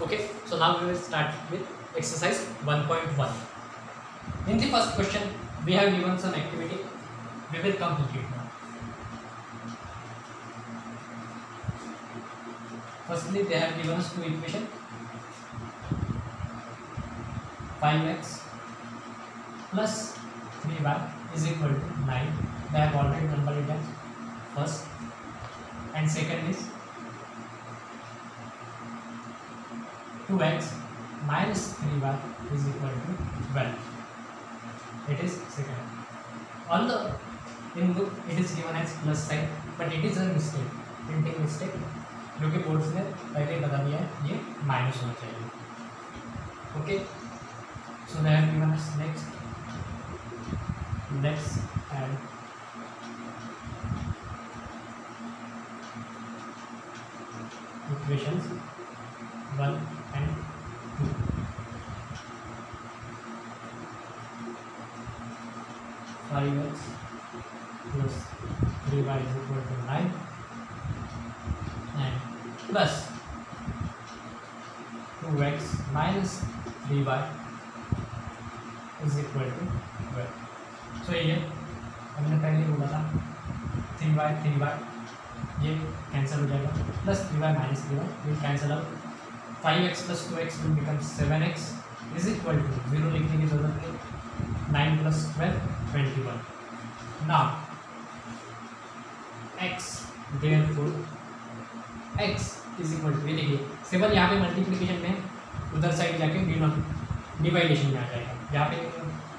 Okay, so now we will start with exercise 1.1. In the first question, we have given some activity. We will complete it now. Firstly, they have given us two equations. 5x plus 3y is equal to 9. They have already numbered it as first. And second is 2x minus 3y is equal to 12. It is second. Although in book it is given as plus sign, but it is a mistake, printing mistake, जो कि board ने पहले ही बता दिया है ये minus होना चाहिए. Okay, so they have given us next and equations 1 and 2. 5x plus 3y is equal to 9 and plus 2x minus 3y is equal to 12. So ये हमने पहले बोला था 3y ये कैंसिल हो जाएगा, plus 3y minus 3y will cancel out. 5x plus 2x will become 7x is equal to 0 लिखने की जरूरत नहीं. 9 plus 12 21. Now x therefore x is equal to, ये देखिए 7 यहाँ पे मल्टीप्लिकेशन में उधर साइड जाके डिवाइडेशन में आ जाएगा. यहाँ पे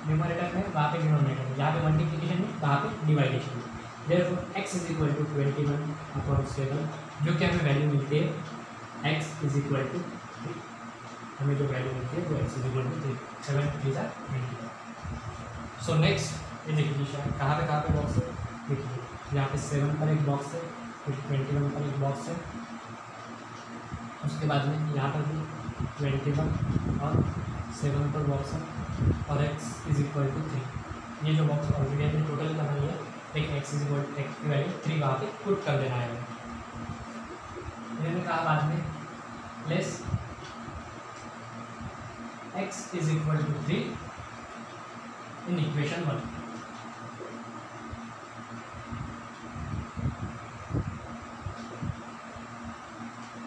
न्यूमरेटर में, वहाँ पे डिनोमिनेटर में, यहाँ पे मल्टीप्लिकेशन में, वहाँ पे डिवाइडेशन में. therefore x is equal to 21/7 जो कि हमें वैल्यू मिलती है x is equal to 3. हमें जो वैल्यू मिलती है वो x is equal to 3. 7 3 जा 21. सो नेक्स्ट ये देखिए कहाँ पे बॉक्स है, देखिए यहाँ पे 7 पर एक बॉक्स है, फिर 21 पर एक बॉक्स है, उसके बाद में यहाँ पर भी 21 और 7 पर बॉक्स है और x is equal to 3. ये जो बॉक्स ऑलरेडी हमने टोटल बनाई है, लेकिन x is equal to x की वैल्यू 3 वहाँ पे पुट कर देना है. मैंने कहा बाद में plus x is equal to 3 in equation 1.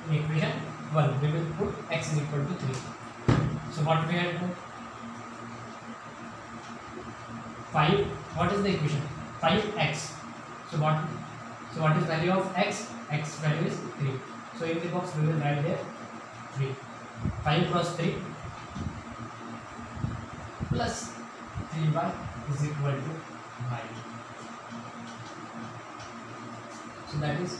In equation 1 we will put x is equal to 3. So what we have to 5, what is the equation? 5x. So what is value of x? X value is 3. So in the box we will write there 3. 5 cross 3 plus 3y is equal to 9. So that is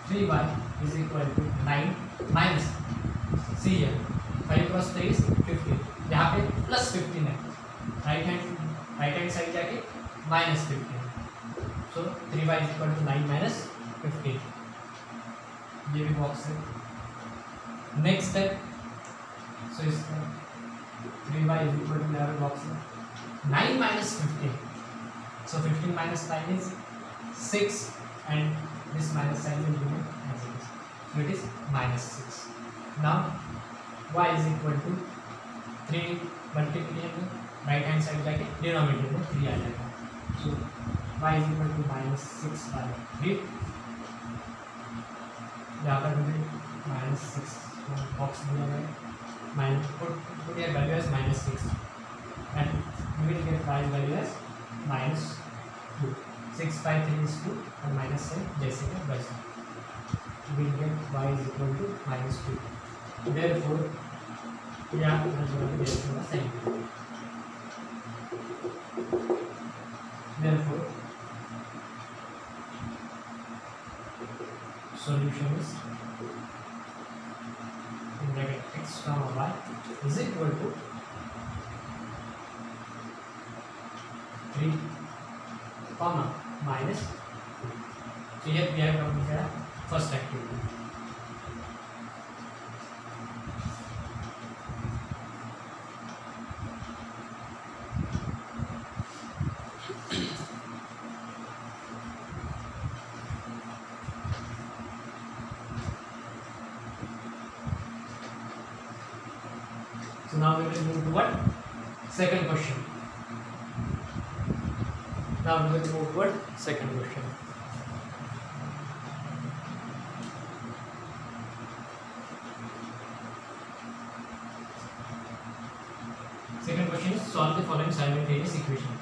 3y is equal to 9 minus, see here 5 cross 3 is 15, यहाँ पे plus 15 है, right hand side जाके minus 15. So 3y is equal to 9 minus 15. ये भी box है. Next है, सो इसका 3y is equal to यहाँ बॉक्स है 9 minus 15. So 15 minus 9 is 6 and this minus sign will remain as it is. So it is minus 6. Now y is equal to 3 multiplication में right hand side जाके denominator में 3 आ जाएगा. So y is equal to minus 6/3. यहाँ पर हमें minus 6 box दिया गया है. Minus put here value as minus 6 and we will get y value as minus 2. 6/3 is 2 and minus 7 जैसे का वैसे. We will get y is equal to minus 2. Therefore यहाँ पर थोड़ा सही. Therefore solution is in bracket x comma y is equal to 3 comma minus 2. So here we have completed first activity. now we will move to what? Second question. Now we will move to what? Second question. Second question is solve the following simultaneous equation.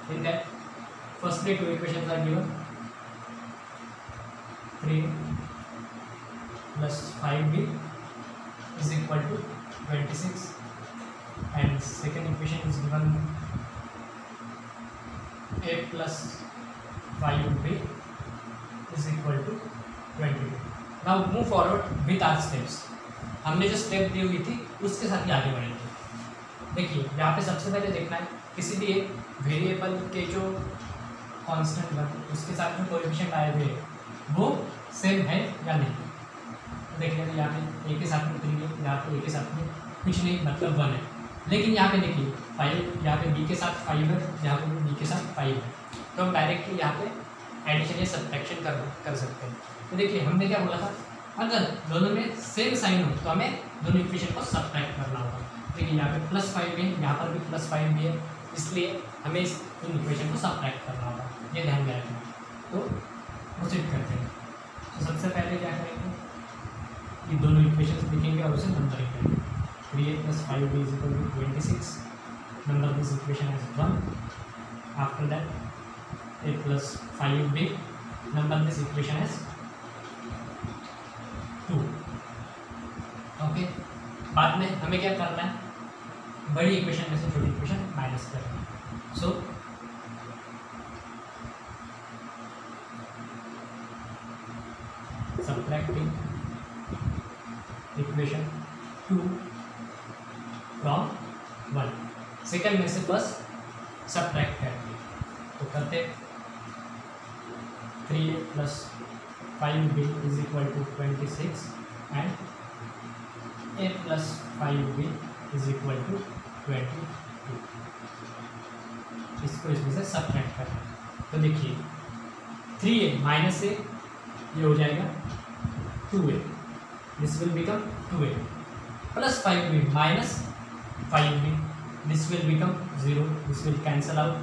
In that, firstly two equations are given. 3 plus 5b is equal to 26, and second equation is given a plus 5b is equal to 22. Now move forward with our steps. हमने जो step दी हुई थी उसके साथ ही आगे बढ़ेंगे. देखिए यहाँ पे सबसे पहले देखना है किसी भी एक वेरिएबल के जो कांस्टेंट बन उसके साथ जो कोएफिशिएंट आए हुए वो सेम है या नहीं. तो देखिए तो यहाँ पे ए के साथ में 3 है, यहाँ पे ए के साथ में कुछ नहीं मतलब 1 है. लेकिन यहाँ पे देखिए 5, यहाँ पे बी के साथ 5 है, यहाँ पे बी के साथ 5 है. तो हम डायरेक्टली यहाँ पे एडिशन या सब्ट्रैक्शन कर सकते हैं. तो देखिए हमने क्या बोला था, अगर दोनों में सेम साइन हो तो हमें दोनों इक्वेशन को सब्ट्रैक्ट करना होगा. देखिए यहाँ पे प्लस 5 है, यहाँ पर भी प्लस 5 भी है, इसलिए हमें इस इन इक्वेशन को सब्ट्रैक्ट करना होगा. ये ध्यान में रखना. तो प्रोसीड करते हैं. तो सबसे पहले क्या करेंगे, ये दोनों इक्वेशन लिखेंगे और उसे नंबरिंग करेंगे. 3a plus 5b is equal to 26. Number this equation as 1. After that a plus 5b number this equation as 2. Okay. बाद में हमें क्या करना है, बड़ी इक्वेशन में से छोटी इक्वेशन माइनस करना है. सो सब्ट्रैक्टिंग इक्वेशन 2 फ्रॉम 1. सेकंड में से बस सब्ट्रैक्ट करेंगे. तो करते 3a plus 5b is equal to 26 and a plus 5b is equal to 22. इसको इसमें से सब्ट्रैक्ट करना है. तो देखिए 3a माइनस ए ये हो जाएगा 2a, this will become 2a, plus 5b minus 5b, this will become 0, this will cancel out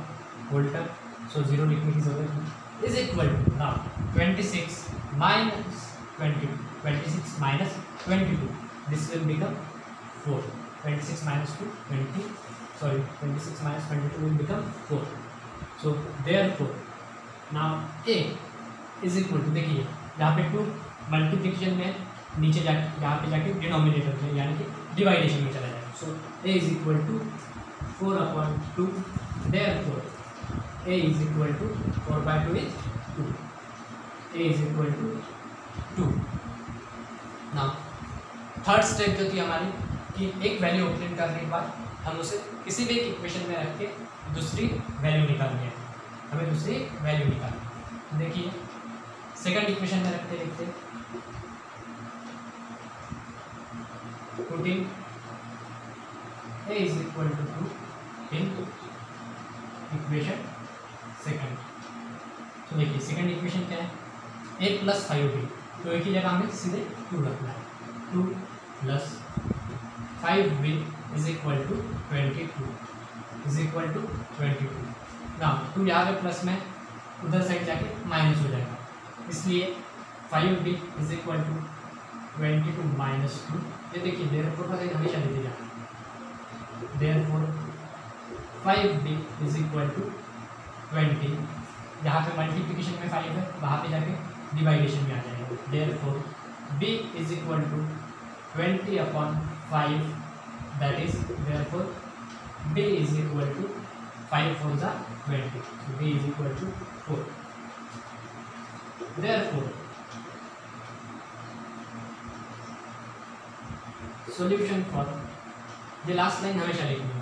whole term, so 0 लिखने की जरूरत नहीं. Is equal to now 26 minus 22, 26 minus 22, this will become 4. 26 minus 2 20, sorry 26 minus 22 will become 4. So therefore now a is equal to, देखिए यहाँ पे 2 multiplication में नीचे जाके यहाँ पे जाके डिनोमिनेटर में यानी कि डिवाइडेशन में चला जाएगा. सो a is equal to 4/2. therefore a is equal to 4/2 is 2. a is equal to 2. now third step जो थी हमारी कि एक वैल्यू ऑब्टेन करने के बाद हम उसे किसी भी एक इक्वेशन में रख के दूसरी वैल्यू निकालनी है. हमें दूसरी वैल्यू निकालनी. देखिए सेकंड इक्वेशन में रखते लिखते putting a is equal to 2 in equation second. तो देखिए सेकंड इक्वेशन क्या है, a plus 5b. तो एक ही जगह हमें सीधे 2 रखना है. 2 plus 5b is equal to 22 is equal to 22. Now 2 यहाँ पे प्लस में उधर साइड जाके माइनस हो जाएगा, इसलिए 5b is equal to 22 minus 2. ये देखिए therefore का साइड हमेशा लेते जाना. therefore 5b is equal to 20. यहाँ पे मल्टीप्लिकेशन में 5 है, वहाँ पे जाके डिवाइडेशन में आ जाएगा. therefore b is equal to 20/5, that is therefore b is equal to 5 4s are 20. So b is equal to 4. therefore solution for, ये लास्ट लाइन हमेशा लिखनी है.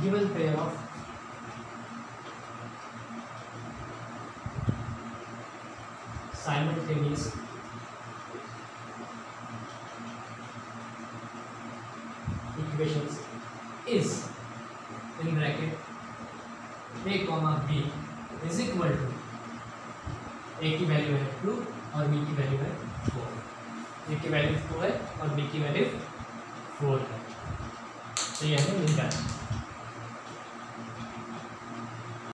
given pair of simultaneous equations is in bracket a comma b is equal to, a की value है 2 और b की value है 4. ए की वैल्यू 2 है और बी की वैल्यू 4 है, तो ये हमें मिल जाता है।